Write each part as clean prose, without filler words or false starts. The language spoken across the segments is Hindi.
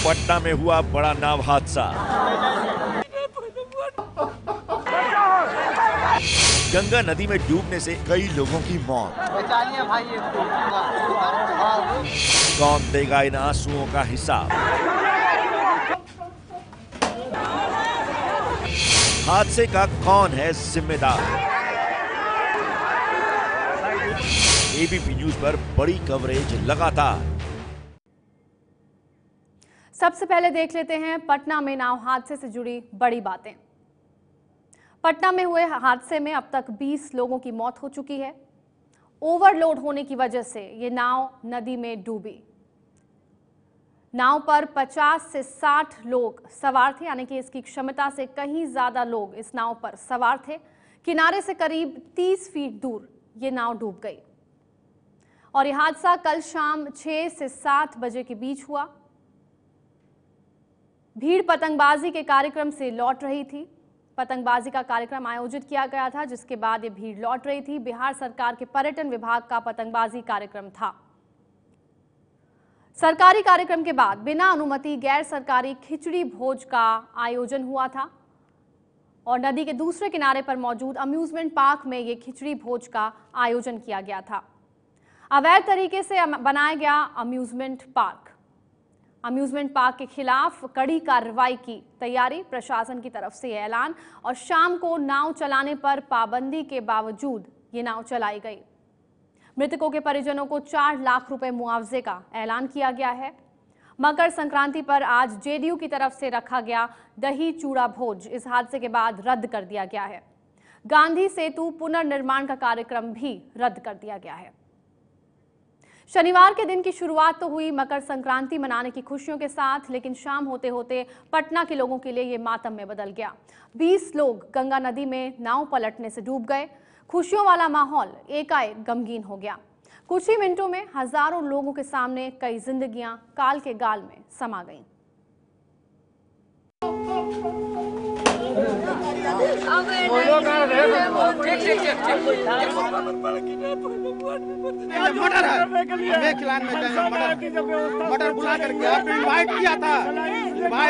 पटना में हुआ बड़ा नाव हादसा। गंगा नदी में डूबने से कई लोगों की मौत। कौन देगा इन आंसुओं का हिसाब? हादसे का कौन है जिम्मेदार? एबीपी न्यूज पर बड़ी कवरेज लगातार। सबसे पहले देख लेते हैं पटना में नाव हादसे से जुड़ी बड़ी बातें। पटना में हुए हादसे में अब तक 20 लोगों की मौत हो चुकी है। ओवरलोड होने की वजह से ये नाव नदी में डूबी। नाव पर 50 से 60 लोग सवार थे, यानी कि इसकी क्षमता से कहीं ज्यादा लोग इस नाव पर सवार थे। किनारे से करीब 30 फीट दूर ये नाव डूब गई और यह हादसा कल शाम 6 से 7 बजे के बीच हुआ। भीड़ पतंगबाजी के कार्यक्रम से लौट रही थी। पतंगबाजी का कार्यक्रम आयोजित किया गया था, जिसके बाद ये भीड़ लौट रही थी। बिहार सरकार के पर्यटन विभाग का पतंगबाजी कार्यक्रम था। सरकारी कार्यक्रम के बाद बिना अनुमति गैर सरकारी खिचड़ी भोज का आयोजन हुआ था और नदी के दूसरे किनारे पर मौजूद अम्यूजमेंट पार्क में ये खिचड़ी भोज का आयोजन किया गया था। अवैध तरीके से बनाया गया अम्यूजमेंट पार्क के खिलाफ कड़ी कार्रवाई की तैयारी, प्रशासन की तरफ से ऐलान। और शाम को नाव चलाने पर पाबंदी के बावजूद ये नाव चलाई गई। मृतकों के परिजनों को 4 लाख रुपए मुआवजे का ऐलान किया गया है। मकर संक्रांति पर आज जेडीयू की तरफ से रखा गया दही चूड़ा भोज इस हादसे के बाद रद्द कर दिया गया है। गांधी सेतु पुनर्निर्माण का कार्यक्रम भी रद्द कर दिया गया है। शनिवार के दिन की शुरुआत तो हुई मकर संक्रांति मनाने की खुशियों के साथ, लेकिन शाम होते होते पटना के लोगों के लिए ये मातम में बदल गया। 20 लोग गंगा नदी में नाव पलटने से डूब गए। खुशियों वाला माहौल एकाएक गमगीन हो गया। कुछ ही मिनटों में हजारों लोगों के सामने कई जिंदगियां काल के गाल में समा गईं। मटर बुला करके आपने इनवाइट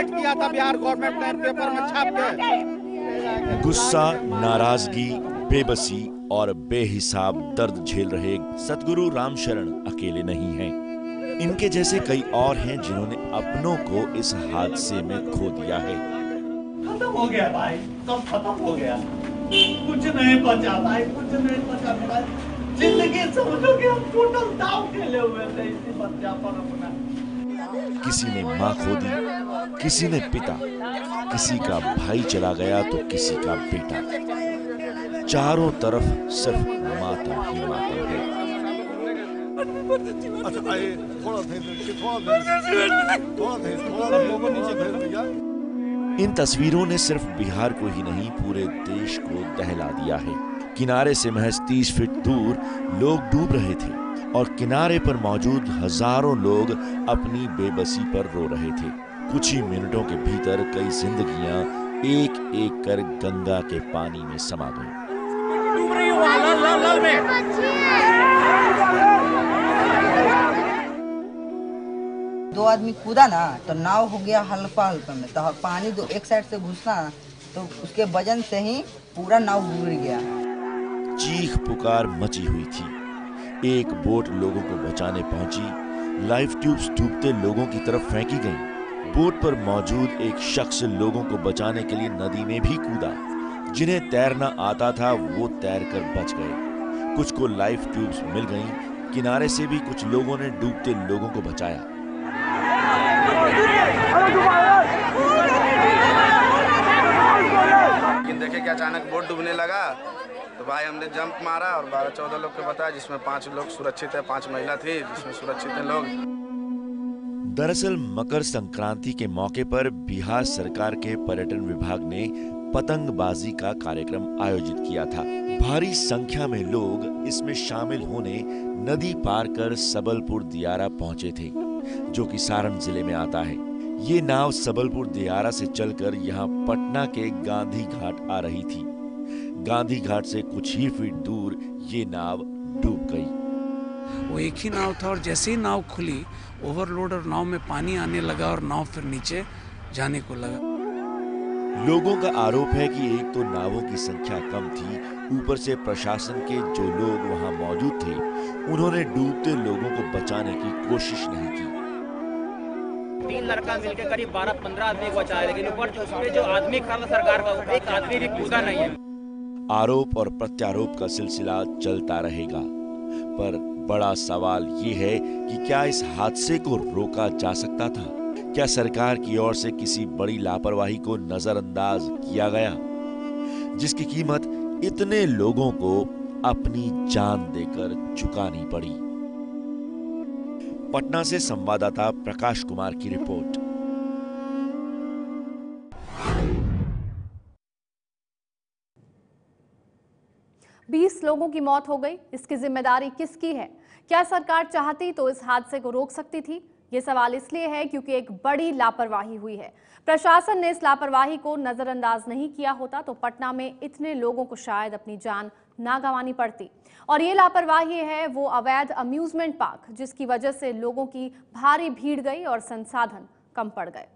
किया था बिहार गवर्नमेंट ने पेपर में छाप के। गुस्सा, नाराजगी, बेबसी और बेहिसाब दर्द झेल रहे सतगुरु रामशरण अकेले नहीं हैं। इनके जैसे कई और हैं जिन्होंने अपनों को इस हादसे में खो दिया है। खत्म हो गया भाई, सब खत्म हो गया, कुछ नहीं बचा भाई, कुछ नहीं बचा भाई। जिंदगी समझो कि हम टोटल दाव खेले हुए थे इसी बच्चा पर अपना। किसी ने माँ खो दी, किसी ने पिता, किसी का भाई चला गया तो किसी का बेटा। चारों तरफ सिर्फ मातम ही मातम है। इन तस्वीरों ने सिर्फ बिहार को ही नहीं पूरे देश को दहला दिया है। किनारे से महज 30 फीट दूर लोग डूब रहे थे और किनारे पर मौजूद हजारों लोग अपनी बेबसी पर रो रहे थे। कुछ ही मिनटों के भीतर कई जिंदगियां एक एक कर गंगा के पानी में समा गईं। 2 आदमी कूदा ना तो नाव हो गया हल्का में, तो पानी जो एक साइड से घुसना तो उसके वजन से ही पूरा नाव डूब गया। चीख पुकार मची हुई थी। एक बोट लोगों को बचाने पहुंची। लाइफ ट्यूब्स डूबते लोगों की तरफ फेंकी गईं। बोट पर मौजूद एक शख्स लोगों को बचाने के लिए नदी में भी कूदा। जिन्हें तैरना आता था वो तैरकर बच गए। कुछ को लाइफ ट्यूब्स मिल गईं। किनारे से भी कुछ लोगों ने डूबते लोगों को बचाया। लेकिन देखे कि अचानक बोट डूबने लगा तो भाई हमने जंप मारा और 12-14 लोग को बताया, जिसमें 5 लोग सुरक्षित है, 5 महिला थी जिसमें सुरक्षित है लोग। दरअसल मकर संक्रांति के मौके पर बिहार सरकार के पर्यटन विभाग ने पतंगबाजी का कार्यक्रम आयोजित किया था। भारी संख्या में लोग इसमें शामिल होने नदी पार कर सबलपुर दियारा पहुंचे थे, जो कि सारण जिले में आता है। ये नाव सबलपुर दियारा से चलकर यहाँ पटना के गांधी घाट आ रही थी। गांधी घाट से कुछ ही फीट दूर ये नाव डूब गई। वो एक ही नाव था और जैसे ही नाव खुली ओवरलोड और नाव में पानी आने लगा और नाव फिर नीचे जाने को लगा। लोगों का आरोप है कि एक तो नावों की संख्या कम थी, ऊपर से प्रशासन के जो लोग वहां मौजूद थे उन्होंने डूबते लोगों को बचाने की कोशिश नहीं की। 3 लड़का मिलकर करीब 12-15 आदमी को बचाया, लेकिन ऊपर उसमें जो आदमी खड़ा था सरकार का, एक आदमी भी कूदा नहीं है। आरोप और प्रत्यारोप का सिलसिला चलता रहेगा, पर बड़ा सवाल ये है कि क्या इस हादसे को रोका जा सकता था? क्या सरकार की ओर से किसी बड़ी लापरवाही को नजरअंदाज किया गया, जिसकी कीमत इतने लोगों को अपनी जान देकर चुकानी पड़ी? पटना से संवाददाता प्रकाश कुमार की रिपोर्ट। बीस लोगों की मौत हो गई, इसकी जिम्मेदारी किसकी है? क्या सरकार चाहती तो इस हादसे को रोक सकती थी? ये सवाल इसलिए है क्योंकि एक बड़ी लापरवाही हुई है। प्रशासन ने इस लापरवाही को नजरअंदाज नहीं किया होता तो पटना में इतने लोगों को शायद अपनी जान ना गंवानी पड़ती। और ये लापरवाही है वो अवैध अम्यूजमेंट पार्क, जिसकी वजह से लोगों की भारी भीड़ गई और संसाधन कम पड़ गए।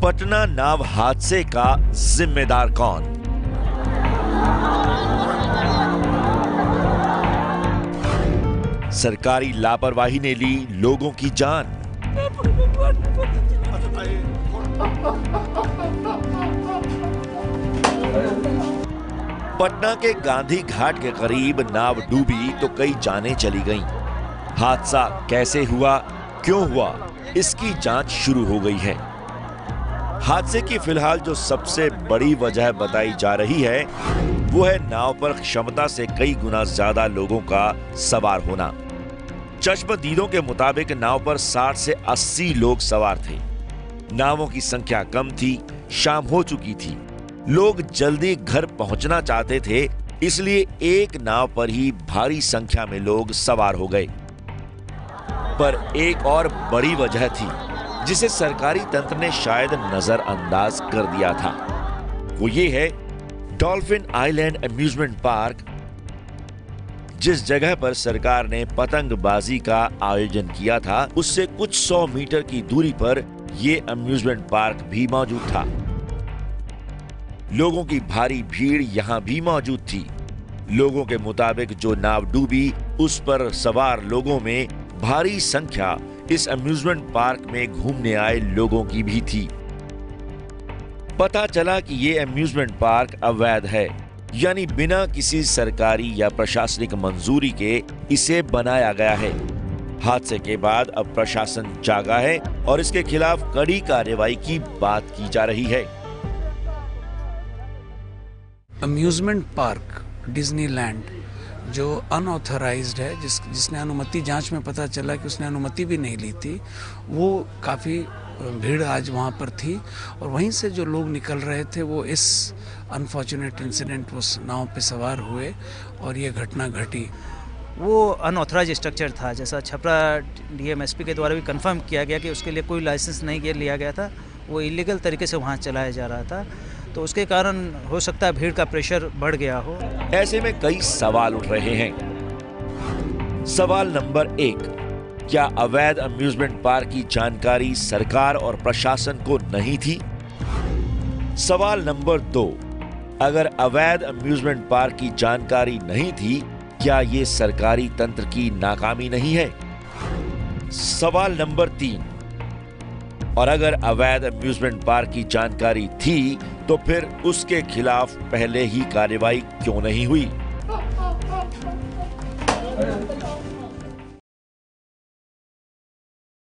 पटना नाव हादसे का जिम्मेदार कौन? सरकारी लापरवाही ने ली लोगों की जान। पटना के गांधी घाट के करीब नाव डूबी तो कई जानें चली गईं। हादसा कैसे हुआ, क्यों हुआ, इसकी जांच शुरू हो गई है। हादसे की फिलहाल जो सबसे बड़ी वजह बताई जा रही है वो है नाव पर क्षमता से कई गुना ज्यादा लोगों का सवार होना। चश्मदीदों के मुताबिक नाव पर 60 से 80 लोग सवार थे। नावों की संख्या कम थी, शाम हो चुकी थी, लोग जल्दी घर पहुंचना चाहते थे, इसलिए एक नाव पर ही भारी संख्या में लोग सवार हो गए। पर एक और बड़ी वजह थी जिसे सरकारी तंत्र ने शायद नजरअंदाज कर दिया था। वो ये है डॉल्फिन आइलैंड अम्यूजमेंट पार्क। जिस जगह पर सरकार ने पतंगबाजी का आयोजन किया था उससे कुछ 100 मीटर की दूरी पर यह अम्यूजमेंट पार्क भी मौजूद था। लोगों की भारी भीड़ यहां भी मौजूद थी। लोगों के मुताबिक जो नाव डूबी उस पर सवार लोगों में भारी संख्या इस अम्यूजमेंट पार्क में घूमने आए लोगों की भी थी। पता चला कि ये अम्यूजमेंट पार्क अवैध है, यानी बिना किसी सरकारी या प्रशासनिक मंजूरी के इसे बनाया गया है। हादसे के बाद अब प्रशासन जागा है और इसके खिलाफ कड़ी कार्रवाई की बात की जा रही है। अम्यूजमेंट पार्क डिज्नीलैंड जो अनऑथराइज्ड है, जिसने अनुमति, जांच में पता चला कि उसने अनुमति भी नहीं ली थी, वो काफ़ी भीड़ आज वहाँ पर थी और वहीं से जो लोग निकल रहे थे वो इस अनफॉर्चुनेट इंसिडेंट उस नाव पे सवार हुए और ये घटना घटी। वो अनऑथराइज स्ट्रक्चर था, जैसा छपरा डीएमएसपी के द्वारा भी कंफर्म किया गया कि उसके लिए कोई लाइसेंस नहीं लिया गया था, वो इलीगल तरीके से वहाँ चलाया जा रहा था, तो उसके कारण हो सकता है भीड़ का प्रेशर बढ़ गया हो। ऐसे में कई सवाल उठ रहे हैं। सवाल नंबर 1, क्या अवैध अम्यूजमेंट पार्क की जानकारी सरकार और प्रशासन को नहीं थी? सवाल नंबर 2, अगर अवैध अम्यूजमेंट पार्क की जानकारी नहीं थी, क्या ये सरकारी तंत्र की नाकामी नहीं है? सवाल नंबर 3, और अगर अवैध अम्यूजमेंट पार्क की जानकारी थी तो फिर उसके खिलाफ पहले ही कार्रवाई क्यों नहीं हुई?